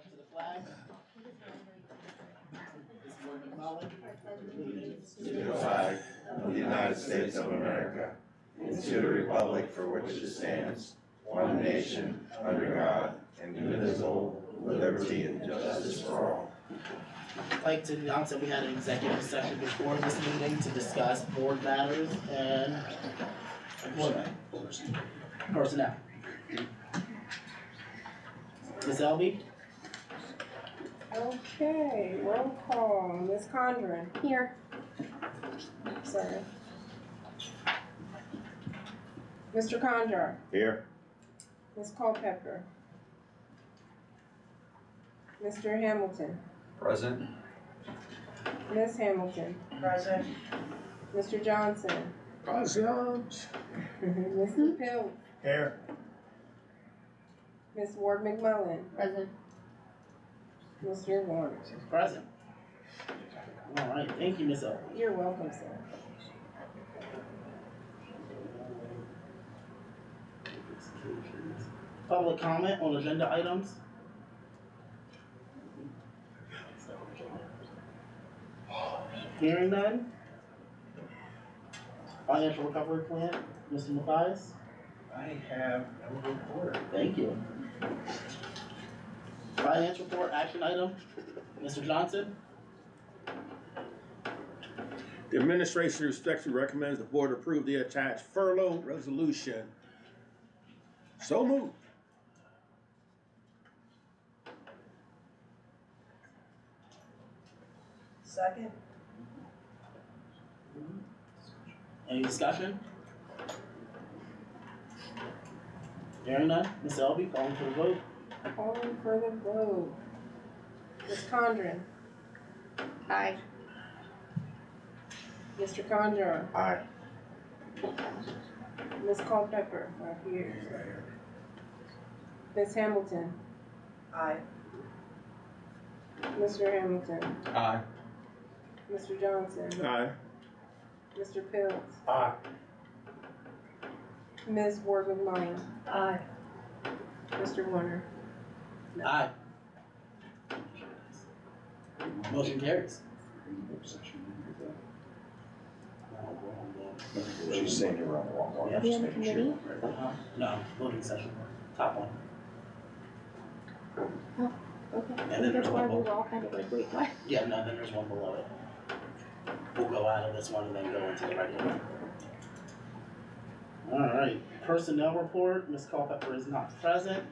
pledge to the flag. Ms. McMullen. To the flag of the United States of America, and to the republic for which it stands, one nation, under God, indivisible, with liberty and justice for all. I'd like to announce that we had an executive session before this meeting to discuss board matters and employment. Personnel. Ms. Elby? Okay, roll call. Ms. Condren. Here. Sorry. Mr. Conjar. Here. Ms. Culpepper. Mr. Hamilton. Present. Ms. Hamilton. Present. Mr. Johnson. Present. Mr. Pill. Here. Ms. Ward McMullen. Present. Mr. Warner. Present. All right, thank you, Ms. Elby. You're welcome, sir. Public comment on agenda items? Hearing none? Financial recovery plan, Mr. Mathias? I have no report. Thank you. Finance report, action item, Mr. Johnson? The administration respectfully recommends the board approve the attached furlough resolution. So moved. Second. Any discussion? Hearing none, Ms. Elby, calling for the vote. Calling for the vote. Ms. Condren. Aye. Mr. Conjar. Aye. Ms. Culpepper. Not here. Ms. Hamilton. Aye. Mr. Hamilton. Aye. Mr. Johnson. Aye. Mr. Pills. Aye. Ms. Ward McMullen. Aye. Mr. Warner. Aye. Motion carries. She's saying you're on the wrong one. Yeah, Be on the committee? No, voting session, top one. Okay. And then there's That's one why we more. were all kind of like, wait, what? Yeah, no, then there's one below it. We'll go out of this one and then go into the regular one. All right, personnel report, Ms. Culpepper is not present.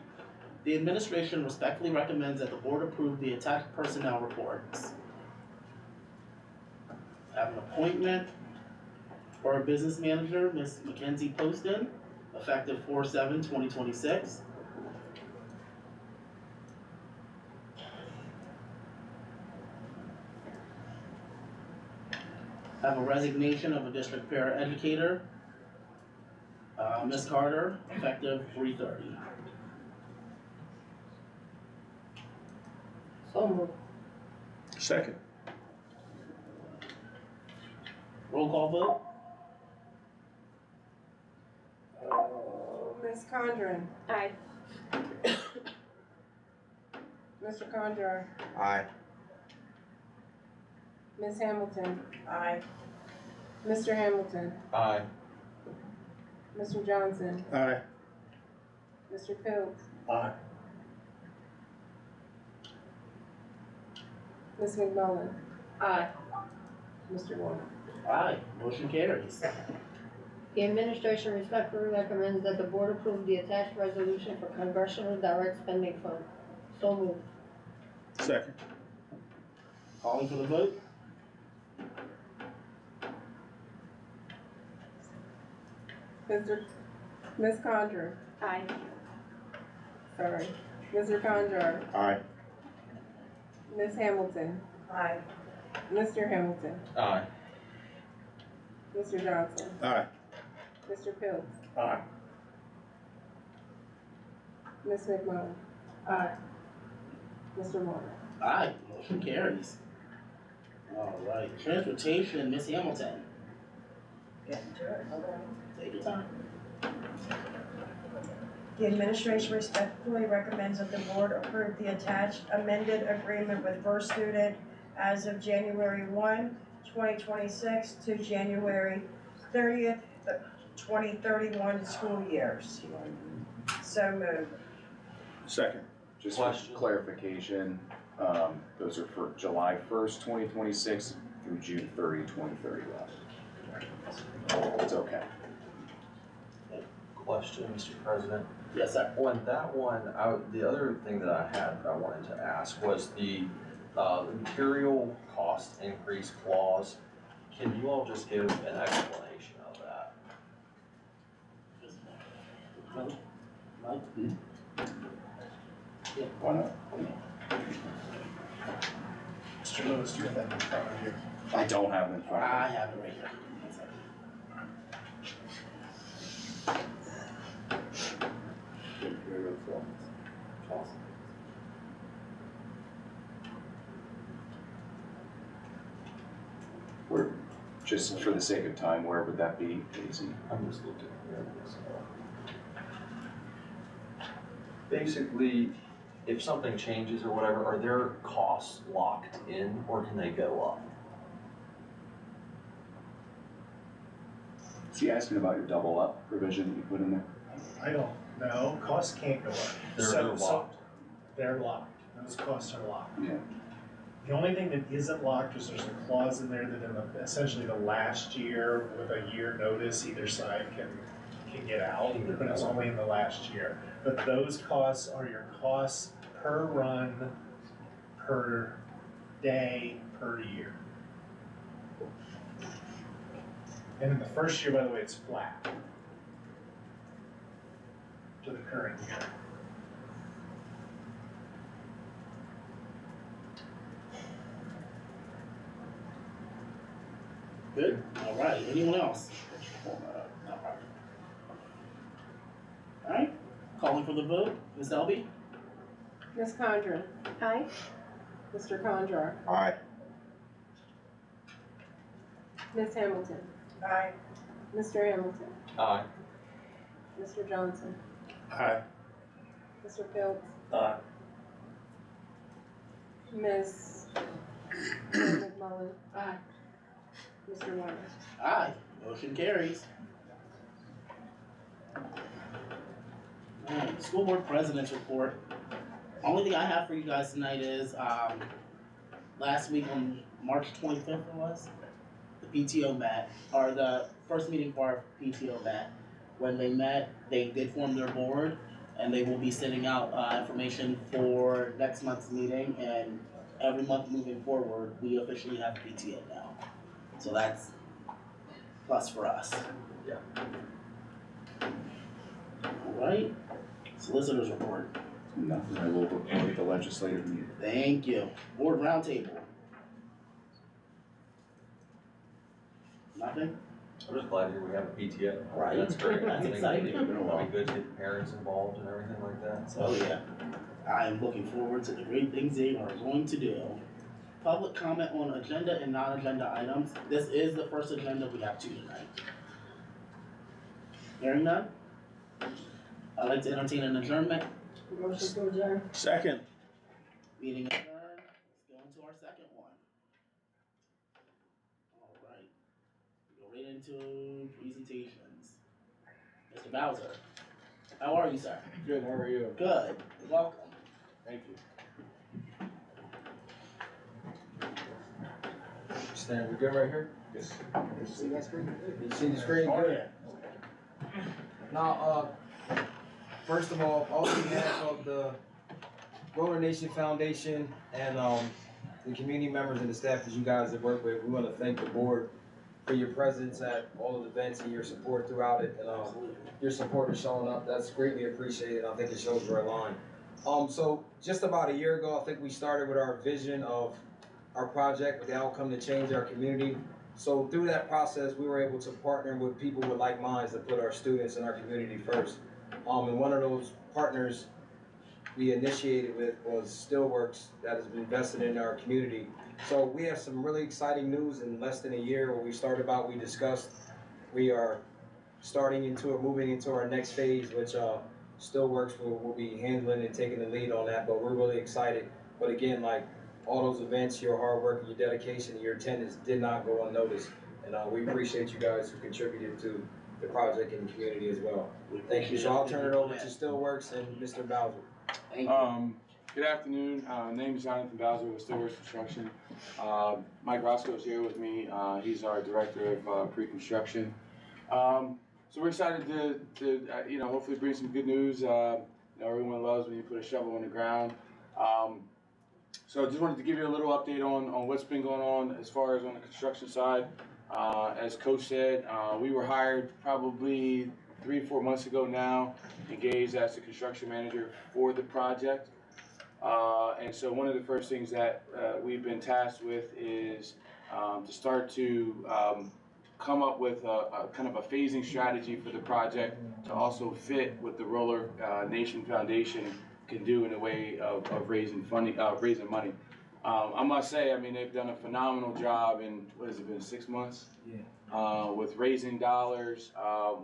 The administration respectfully recommends that the board approve the attached personnel reports. I have an appointment for a business manager, Ms. Mackenzie Poston, effective 4/7/2026. I have a resignation of a district paraeducator, Ms. Carter, effective 3/30. So moved. Second. Roll call vote? Ms. Condren. Aye. Mr. Conjar. Aye. Ms. Hamilton. Aye. Mr. Hamilton. Aye. Mr. Johnson. Aye. Mr. Pills. Aye. Ms. McMullen. Aye. Mr. Warner. Aye, motion carries. The administration respectfully recommends that the board approve the attached resolution for congressional direct spending fund. So moved. Second. Calling for the vote? Ms. Condren. Aye. Sorry. Mr. Conjar. Aye. Ms. Hamilton. Aye. Mr. Hamilton. Aye. Mr. Johnson. Aye. Mr. Pills. Aye. Ms. McMullen. Aye. Mr. Warner. Aye, motion carries. All right, transportation, Ms. Hamilton. Getting to it, hold on. Take your time. The administration respectfully recommends that the board approve the attached amended agreement with First Student as of January 1, 2026 to January 30th, 2031 school years. So moved. Second. Just for clarification, those are for July 1st, 2026 through June 30, 2031. It's okay. Question, Mr. President. Yes, sir. On that one, the other thing that I had that I wanted to ask was the material cost increase clause. Can you all just give an explanation of that? Mike? Why not? Mr. Lewis, do you have that in front of you? I don't have it in front of me. I have it right here. One second. Where, just for the sake of time, where would that be, Daisy? I'm just looking here. Basically, if something changes or whatever, are their costs locked in or can they go up? Is he asking about your double up provision that you put in there? I don't know, costs can't go up. They're locked. They're locked, those costs are locked. Yeah. The only thing that isn't locked is there's a clause in there that in essentially the last year, with a year notice, either side can get out, but it's only in the last year. But those costs are your costs per run, per day, per year. And in the first year, by the way, it's flat to the current year. Good, all right, anyone else? Pull that up. No problem. All right, calling for the vote, Ms. Elby? Ms. Condren? Aye. Mr. Condra? Aye. Ms. Hamilton? Aye. Mr. Hamilton? Aye. Mr. Johnson? Aye. Mr. Phillips? Aye. Ms. McMullen? Aye. Mr. Warner? Aye, motion carries. Alright, school board president's report. Only thing I have for you guys tonight is, last week on March 25th it was, the PTO met, or the first meeting for our PTO met. When they met, they did form their board, and they will be sending out, information for next month's meeting, and every month moving forward, we officially have PTO now. So that's plus for us. Yeah. Alright, solicitors report. Nothing, I will report at the legislative meeting. Thank you. Board roundtable. Nothing? I'm just glad here we have a PTO. Right. That's great. That's I think exciting. It'd be good to get the parents involved and everything like that. So yeah, I am looking forward to the great things they are going to do. Public comment on agenda and non-agenda items. This is the first agenda, we have two tonight. Hearing none? I'd like to entertain an adjournment. Motion to adjourn. Second. Meeting adjourned. Let's go into our second one. All right. Go right into presentations. Mr. Bowser, how are you, sir? Good, how are you? Good. Welcome. Thank you. Stand, we good right here? Yes. You see that screen? You see the screen Oh, good? yeah. Now, first of all, on behalf of the Roller Nation Foundation and the community members and the staff that you guys have worked with, we want to thank the board for your presence at all of the events and your support throughout it. And your support is showing up. That's greatly appreciated. I think it shows we're aligned. So just about a year ago, I think we started with our vision of our project with the outcome to change our community. So through that process, we were able to partner with people with like minds that put our students and our community first. And one of those partners we initiated with was Steelworks, that has been invested in our community. So we have some really exciting news in less than a year. What we started about, we discussed. We are moving into our next phase, which Steelworks will be handling and taking the lead on that, but we're really excited. But again, like all those events, your hard work, and your dedication, and your attendance did not go unnoticed. And we appreciate you guys who contributed to the project and the community as well. Thank you. So I'll turn it over to Steelworks and Mr. Bowser. Thank you. Good afternoon. Name is Jonathan Bowser with Steelworks Construction. Mike Roscoe is here with me. He's our director of pre-construction. So we're excited to hopefully bring some good news. Everyone loves when you put a shovel in the ground. So I just wanted to give you a little update on what's been going on as far as on the construction side. As Coach said, we were hired probably 3 or 4 months ago now, engaged as the construction manager for the project. And so one of the first things that we've been tasked with is to start to come up with a kind of a phasing strategy for the project to also fit what the Roller Nation Foundation can do in a way of raising money. I must say, I mean, they've done a phenomenal job in, what has it been, 6 months? Yeah. With raising dollars,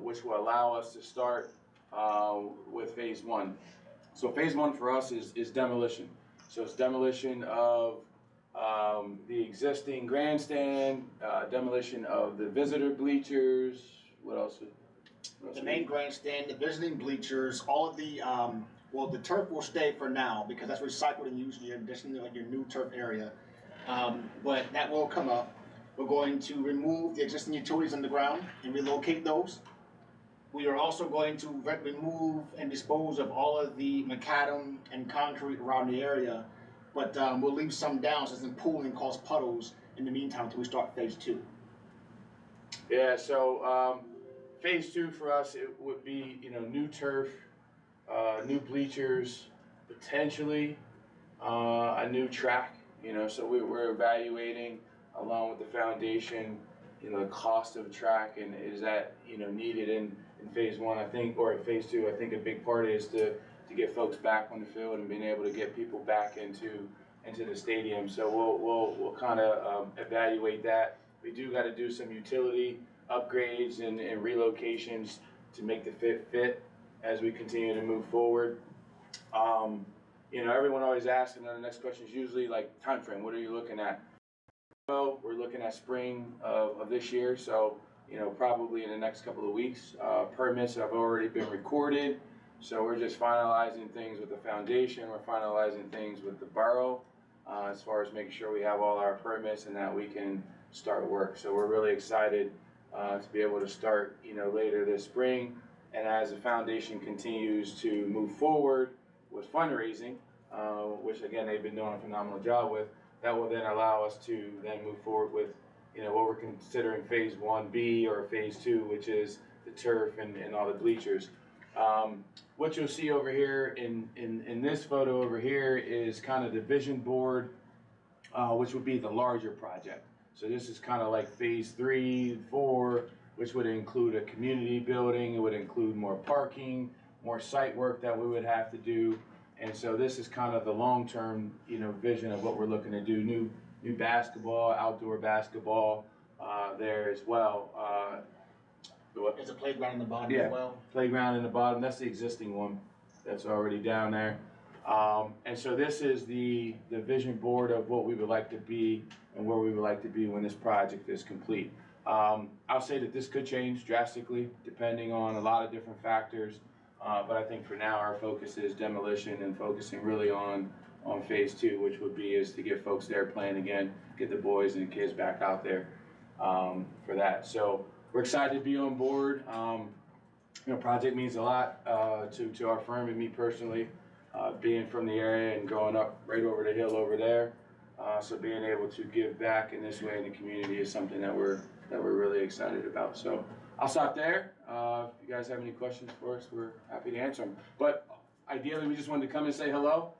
which will allow us to start with phase 1. So phase 1 for us is demolition. So it's demolition of the existing grandstand, demolition of the visitor bleachers. What else? The main grandstand, the visiting bleachers, all of the well, the turf will stay for now because that's recycled and used in your new turf area. But that will come up. We're going to remove the existing utilities underground and relocate those. We are also going to remove and dispose of all of the macadam and concrete around the area, but we'll leave some down so it doesn't pool and cause puddles in the meantime until we start phase 2. Yeah, so phase 2 for us, it would be, new turf, new bleachers, potentially a new track, so we're evaluating along with the foundation, the cost of a track and is that, needed in phase 1, I think, or phase 2. I think a big part is to get folks back on the field and being able to get people back into the stadium. So we'll kind of evaluate that. We do got to do some utility upgrades and relocations to make the fit as we continue to move forward. Everyone always asks, and then the next question is usually like time frame. What are you looking at? Well, we're looking at spring of this year, so probably in the next couple of weeks. Permits have already been recorded, so we're just finalizing things with the foundation. We're finalizing things with the borough as far as making sure we have all our permits and that we can start work. So we're really excited to be able to start, later this spring. And as the foundation continues to move forward with fundraising, which again they've been doing a phenomenal job with, that will then allow us to then move forward with, what we're considering phase 1B or phase 2, which is the turf and all the bleachers. What you'll see over here in this photo over here is kind of the vision board, which would be the larger project. So this is kind of like phase 3, 4, which would include a community building. It would include more parking, more site work that we would have to do. And so this is kind of the long-term, vision of what we're looking to do. New basketball, outdoor basketball there as well. There's a playground in the bottom as well. Playground in the bottom. That's the existing one that's already down there. And so this is the vision board of what we would like to be and where we would like to be when this project is complete. I'll say that this could change drastically depending on a lot of different factors. But I think for now our focus is demolition and focusing really on phase 2, which would be is to get folks there playing again, get the boys and the kids back out there for that. So we're excited to be on board. Project means a lot to our firm and me personally, being from the area and growing up right over the hill over there. So being able to give back in this way in the community is something that we're really excited about. So I'll stop there. If you guys have any questions for us, we're happy to answer them. But ideally, we just wanted to come and say hello.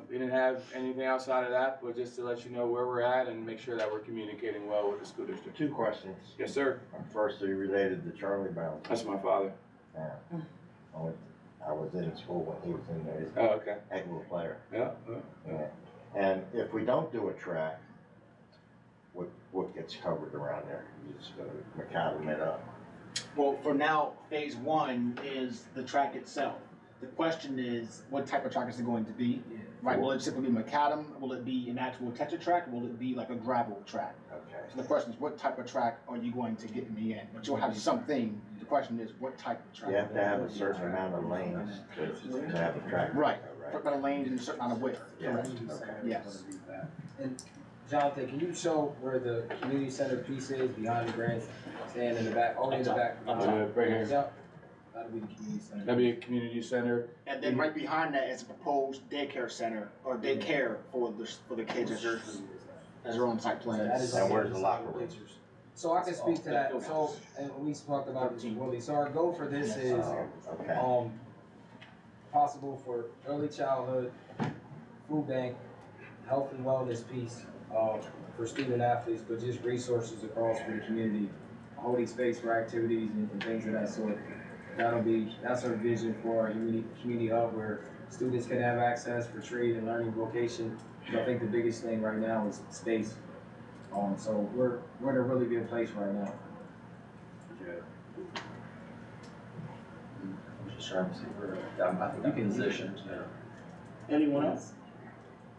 We didn't have anything outside of that, but just to let you know where we're at and make sure that we're communicating well with the school district. 2 questions. Yes, sir. Firstly, related to Charlie Brown. That's my father. I was in school when he was in there. He's Oh, okay. a heck of a player. Yeah. Yeah. And if we don't do a track, what gets covered around there? You just go to macadam it up. Well, for now, phase 1 is the track itself. The question is, what type of track is it going to be? Right, will it simply be macadam? Will it be an actual Tetra track? Or will it be like a gravel track? Okay. So the question is, what type of track are you going to get in the end? But you'll have something. The question is, what type of track? You have to have a certain amount of lanes to have a track. Right. Certain amount of lanes and a certain amount of width. Yeah. Correct. Okay. Yes. And Jonathan, can you show where the community center piece is behind the grandstand in the back, only in the back? Right here. Yep. That'll be the community center. That'd be a community center. And then right behind that is a proposed daycare center or daycare for the kids as their on site So that plans. is And on where's the the locker room? pictures. So I can speak to that, so, and we talked about this with Willie, so our goal for this is, Okay. possible for early childhood, food bank, health and wellness piece, for student athletes, but just resources across for the community, holding space for activities and things of that sort. That's our vision for our community hub where students can have access for trade and learning vocation. I think the biggest thing right now is space. So we're in a really good place right now. I'm just trying to see where, I think you can position. Anyone else?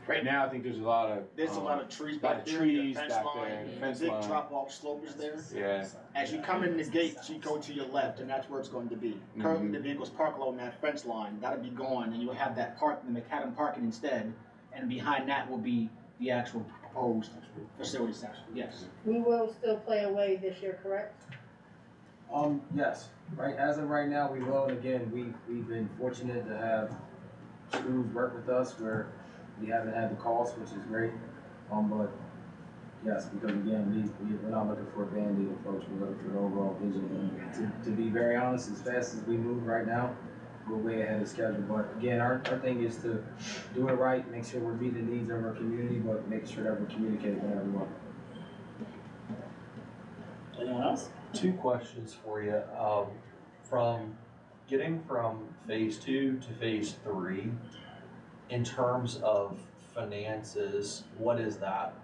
Right now, I think there's a lot of. There's a lot of trees lot back of there. trees the fence back line, there, the the fence big line. drop off slope is there. Yeah. As you come in the gate, you go to your left, and that's where it's going to be. Currently, the vehicles park along that fence line. That'll be gone, and you'll have that the macadam parking instead. And behind that will be the actual proposed facility section. Yes. We will still play away this year, correct? Yes, right, as of right now, we will, and again, we've been fortunate to have schools work with us where we haven't had the cost, which is great. But yes, because again, we're not looking for a Band-Aid approach, we're looking for the overall vision. And to be very honest, as fast as we move right now, we're way ahead of schedule. But again, our thing is to do it right, make sure we're meeting the needs of our community, but make sure that we're communicating with everyone. Anyone else? 2 questions for you. From getting from phase 2 to phase 3, in terms of finances, what is that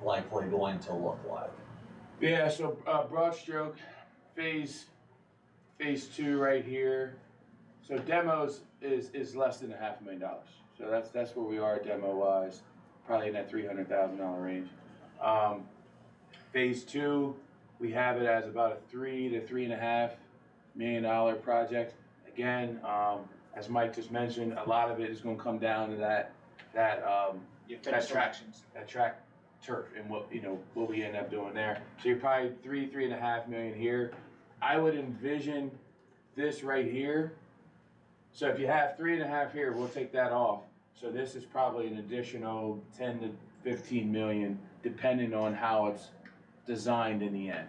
likely going to look like? Yeah, so broad stroke, phase 2 right here. So demos is less than $500,000. So that's where we are demo wise, probably in that $300,000 range. Phase 2, we have it as about a $3 to $3.5 million project. Again, as Mike just mentioned, a lot of it is going to come down to that track turf and what we end up doing there. So you're probably $3.5 million here. I would envision this right here. So if you have 3.5 here, we'll take that off. So this is probably an additional 10 to 15 million, depending on how it's designed in the end,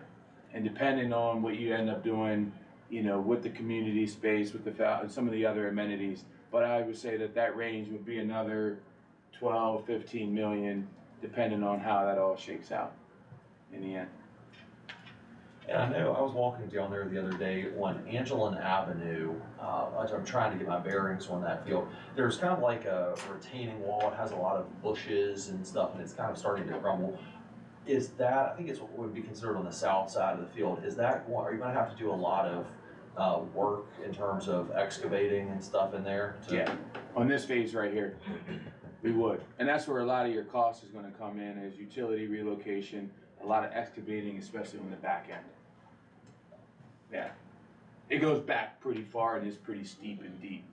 and depending on what you end up doing, with the community space, with the some of the other amenities. But I would say that range would be another 12, 15 million, depending on how that all shakes out in the end. And I know I was walking down there the other day on Angelin Avenue. I'm trying to get my bearings on that field. There's kind of like a retaining wall. It has a lot of bushes and stuff, and it's kind of starting to crumble. Is that, I think it's what would be considered on the south side of the field. Are you going to have to do a lot of work in terms of excavating and stuff in there? Yeah, on this phase right here, we would. And that's where a lot of your cost is going to come in, is utility relocation, a lot of excavating, especially on the back end. Yeah. It goes back pretty far and is pretty steep and deep.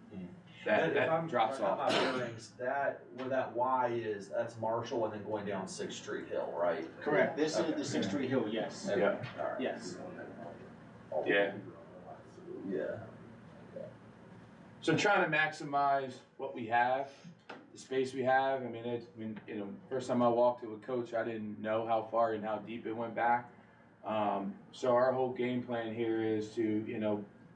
That drops off. My bearings, where that Y is, that's Marshall and then going down 6th Street Hill, right? Correct. This is the 6th Street Hill. Yes. Okay. Yeah. All right. Yes. Yeah. Yeah. So trying to maximize what we have, the space we have. I mean, first time I walked it with Coach, I didn't know how far and how deep it went back. So our whole game plan here is to,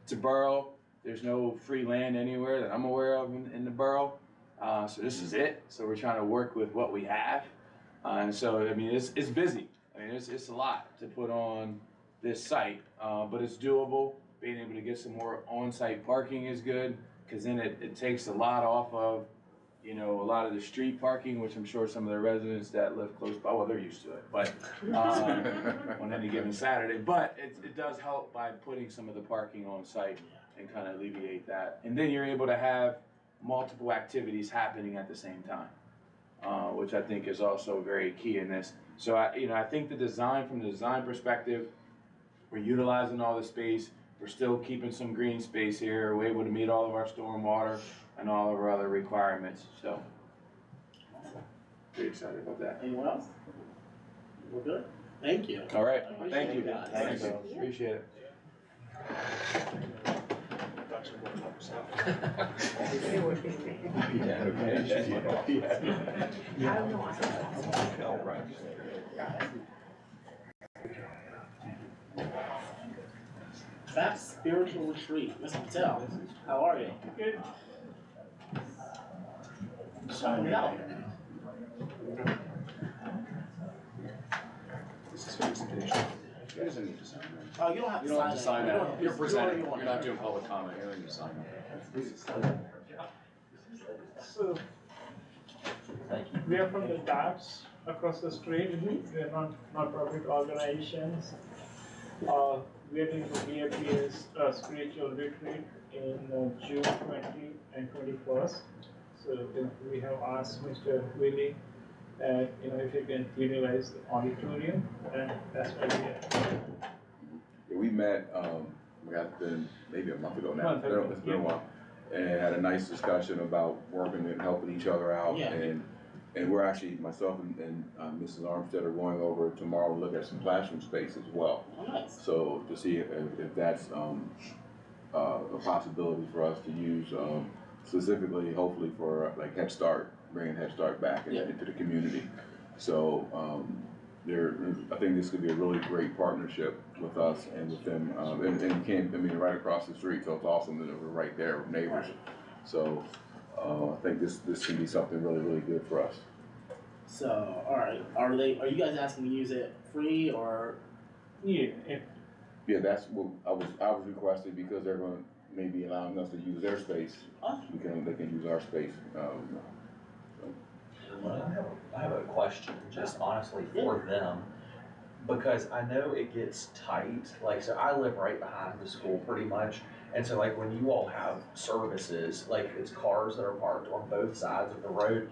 it's a borough. There's no free land anywhere that I'm aware of in the borough. So this is it. So we're trying to work with what we have. And so, I mean, it's busy. I mean, it's a lot to put on this site, but it's doable. Being able to get some more on-site parking is good, because then it takes a lot off of, a lot of the street parking, which I'm sure some of the residents that live close by, well, they're used to it, but on any given Saturday. But it does help by putting some of the parking on site. and kind of alleviate that. And then you're able to have multiple activities happening at the same time, which I think is also very key in this. So I think the design, from the design perspective, we're utilizing all the space. We're still keeping some green space here. We're able to meet all of our stormwater and all of our other requirements. So, pretty excited about that. Anyone else? We're good? Thank you. All right, Appreciate thank you. it, guys. Thank you. Appreciate it. Back spiritual retreat, Mr. Patel, how are you? Good. Sign it out. This is presentation. You guys don't need to sign that. Oh, you don't have to You don't have to sign that. that. You're presenting, You you're not doing public comment, you don't need to sign that. So, we are from the DAPS across the street. We are not-profit organizations. We are doing the BAPS spiritual retreat in June 20 and 21st. So we have asked Mr. Willie that, if you can utilize the auditorium, and that's why we are. Yeah, we met, been maybe a month ago now. Month ago, It's been a while. And had a nice discussion about working and helping each other out. Yeah. And we're actually, myself and Mrs. Armstead are going over tomorrow to look at some classroom space as well. Oh, nice. So to see if that's a possibility for us to use, specifically, hopefully for like Head Start, bringing Head Start back into the community. So I think this could be a really great partnership with us and with them. And right across the street, so it's awesome that we're right there, we're neighbors. So I think this can be something really, really good for us. So, all right, are you guys asking to use it free or? Yeah. Yeah, that's what I was requesting, because they're going to maybe allowing us to use their space. Oh. They can use our space. I have a question, just honestly for them, because I know it gets tight. Like, so I live right behind the school pretty much, and so like when you all have services, like it's cars that are parked on both sides of the road.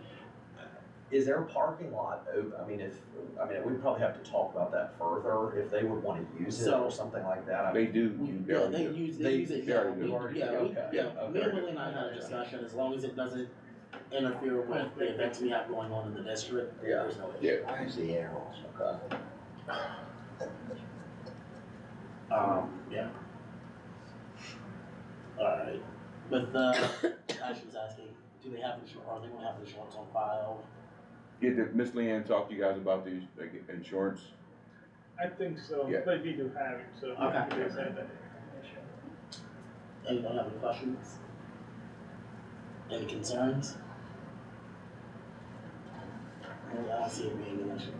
Is their parking lot open? We'd probably have to talk about that further, if they would want to use it or something like that. They do. They use it. They already do. Me and Willie and I had a discussion, as long as it doesn't interfere with the events we have going on in the district, there's no issue. Yeah. I see arrows, okay. Yeah. Alright, with Ashley's asking, are they gonna have insurance on file? Yeah, did Miss Leanne talk to you guys about the insurance? I think so, Yeah. but we do have it, so. Okay. We can send that. Anyone have any questions? Any concerns? I don't see it being an issue.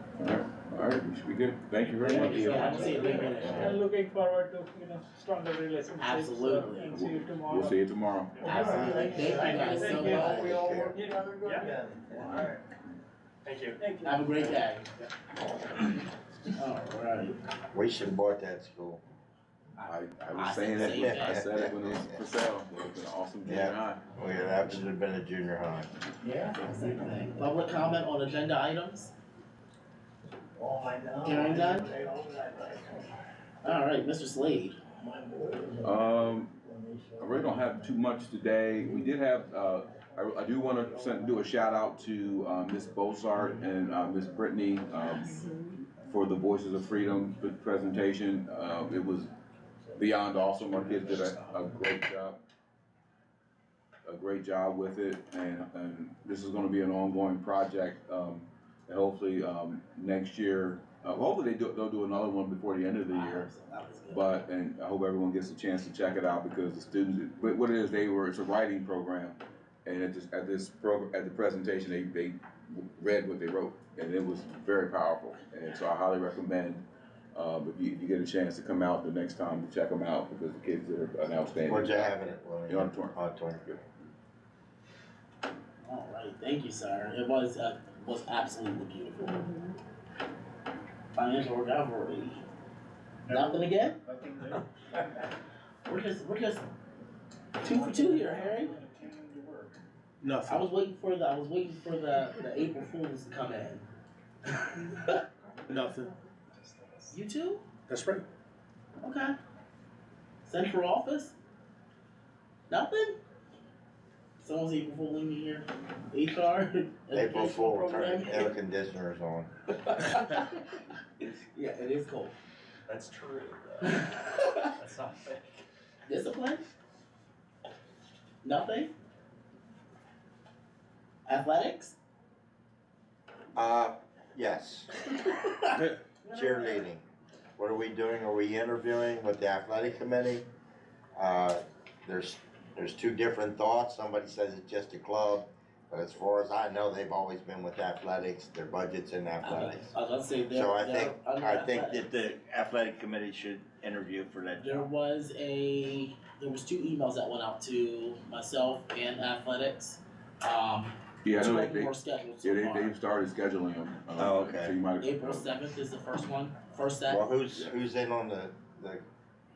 All right, we should be good. Thank you very much. Yeah, I don't see it being an And issue. looking forward to, stronger relationships. Absolutely. And see you tomorrow. We'll see you tomorrow. Absolutely, thank you guys so much. We all work together good Yeah. again. All right. Thank you. Have a great day. Alright. We should have bought that school. I I was said saying the that, same I thing. said it when it was for sale. It was an awesome junior high. Well, yeah, that should have been a junior high. Yeah, same thing. Public comment on agenda items? Hearing done? Alright, Mr. Slade. I really don't have too much today. We did have, I do want to do a shout out to Ms. Bosart and Ms. Brittany for the Voices of Freedom presentation. It was beyond awesome. Our kids did a great job with it, and this is going to be an ongoing project. And hopefully next year, hopefully they'll do another one before the end of the year. And I hope everyone gets a chance to check it out, because the students, what it is, it's a writing program, and at the presentation, they read what they wrote, and it was very powerful. And so I highly recommend, if you get a chance to come out the next time, to check them out, because the kids did an outstanding Where'd you job. have it at? The auditorium. Auditorium. Alright, thank you, sir. It was absolutely beautiful. Financial recovery. Nothing again? We're just 2 for 2 here, Harry. I Nothing. was waiting for the April Fools to come in. Nothing. You too? That's right. Okay. Central office? Nothing? Someone's April Fooling me here. HR? April Fool, program. turn air conditioners on. Yeah, it is cold. That's true. That's not fake. Discipline? Nothing? Athletics? Yes. Cheerleading. What are we doing? Are we interviewing with the athletic committee? There's two different thoughts. Somebody says it's just a club, but as far as I know, they've always been with athletics. Their budget's in athletics. I was gonna say So I they're under I think athletics. that the athletic committee should interview for that There job. was 2 emails that went out to myself and athletics. Yeah, I Two know of them were scheduled so yeah, far. they've started scheduling them. Oh, okay. So you might have. April 7th is the first one, first set. Well, who's in on the?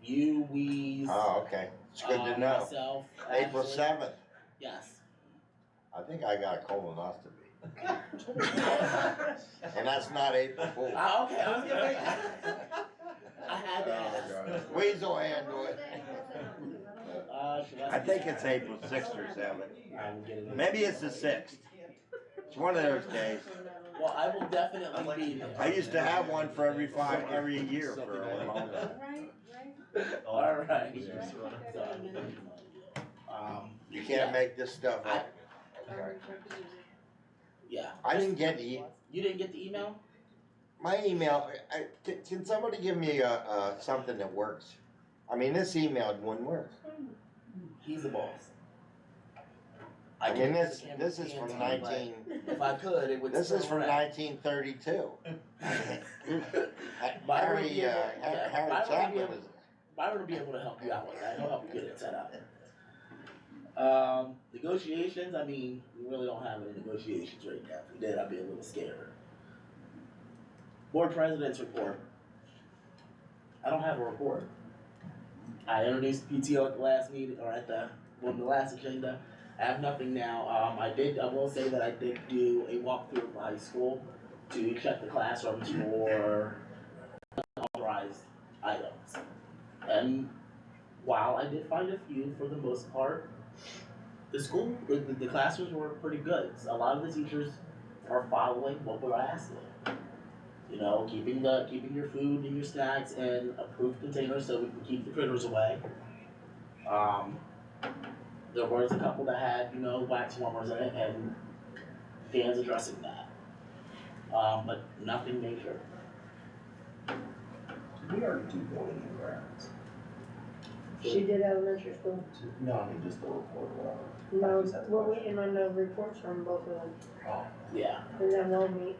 You, Weeze, Oh, okay. It's good to know. myself, April Ashley. 7th. Yes. I think I got a colonoscopy. And that's not April Fool's. Okay, I was gonna I had to ask. Weasel handle it. I think it's April 6th or 7th. Maybe it's the 6th. It's one of those days. Well, I will definitely be there. I used to have one for every year for a long time. Alright. You can't make this stuff up. Yeah. I didn't get the, You didn't get the email? my email, can somebody give me something that works? I mean, this email wouldn't work. He's the boss. I mean, this can't- is from can't tell, but 19, If I could, it would. this is spell from right. 1932. Byron would be able- Harry Byron would be Chapman able- is, Byron will be able to help you out with that. He'll help you get it set up. Negotiations, I mean, we really don't have any negotiations right now. If we did, I'd be a little scared. Board President's report. I don't have a report. I introduced PTO at the last meeting, or at the last agenda. I have nothing now. I will say that I did do a walkthrough of the high school to check the classrooms for unauthorized items. And while I did find a few, for the most part, the classrooms were pretty good. A lot of the teachers are following what we're asking. You know, keeping your food and your snacks in approved containers so we can keep the critters away. There was a couple that had, wax warmers in it, and Dan's addressing that. But nothing major. We already do building and grounds. She did elementary school. No, I mean, just the report. No, we're waiting on the reports from both of them. Oh. Yeah, And then we'll meet.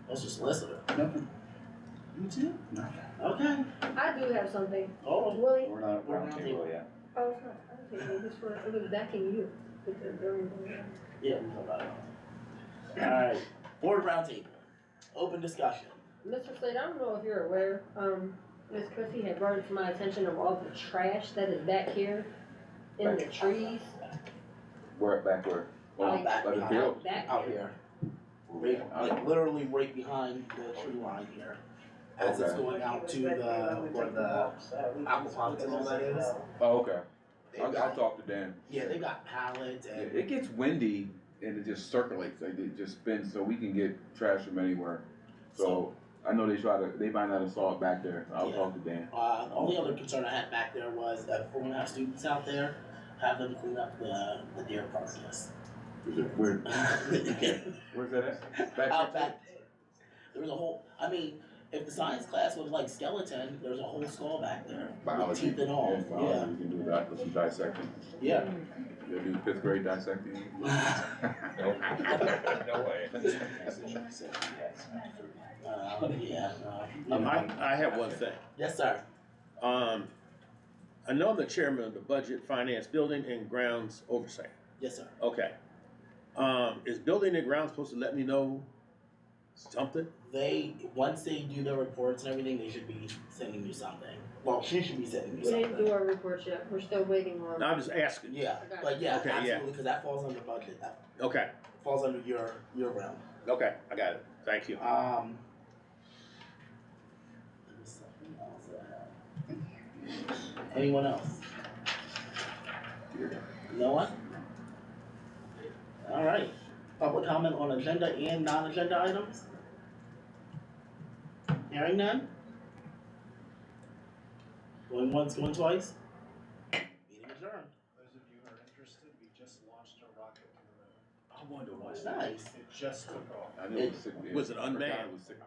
that's just solicitor. Nothing. You too? Nothing. Okay. I do have something. Oh, Willie? We're not at round table yet. Oh, it's not. I think it was backing you. With the during the- yeah, we talked about it. Alright, board roundtable. Open discussion. Mr. Slade, I don't know if you're aware, Ms. Chrissy had brought it to my attention of all the trash that is back here in the trees. Where, back where? Oh, Back by the behind- field? Back Out here. here. Like literally right behind the tree line here. As it's Okay. going out to where the aquaponics and all that is. Oh, okay. They've I'll got- talk to Dan. Yeah, they got pallets Yeah, and. it gets windy and it just circulates, like it just spins, so we can get trash from anywhere. So I know they might not have saw it back there. I'll Yeah. talk to Dan. The only other concern I had back there was that if we're gonna have students out there, have them clean up the deer carcass. Where, where's that at? Back Out there? back. There was a whole, I mean, if the science class was like skeleton, there's a whole skull back there. With Biology. teeth and all, Yeah, biology, you can do that, with some dissecting. yeah. You'll do 5th grade dissecting. No way. Yeah. I have one thing. Yes, sir. I know I'm the chairman of the Budget, Finance, Building, and Grounds Oversight. Yes, sir. Okay. Is Building and Grounds supposed to let me know Something? Once they do their reports and everything, they should be sending you something. Well, she should be sending you We didn't something. do our reports yet, we're still waiting on. No, I'm just asking. Yeah, I got but yeah, Okay, yeah. absolutely, because that falls under budget. That Okay, falls under your realm. okay, I got it. Thank you. There was something else I had. Anyone else? No one? All right. Public comment on agenda and non-agenda items? Hearing none? Going once, going twice? Meeting adjourned. Those of you who are interested, we just launched a rocket to the moon. I wanted to watch Nice. It just took off. I knew it was sick. Was it unmanned? I forgot it was sick.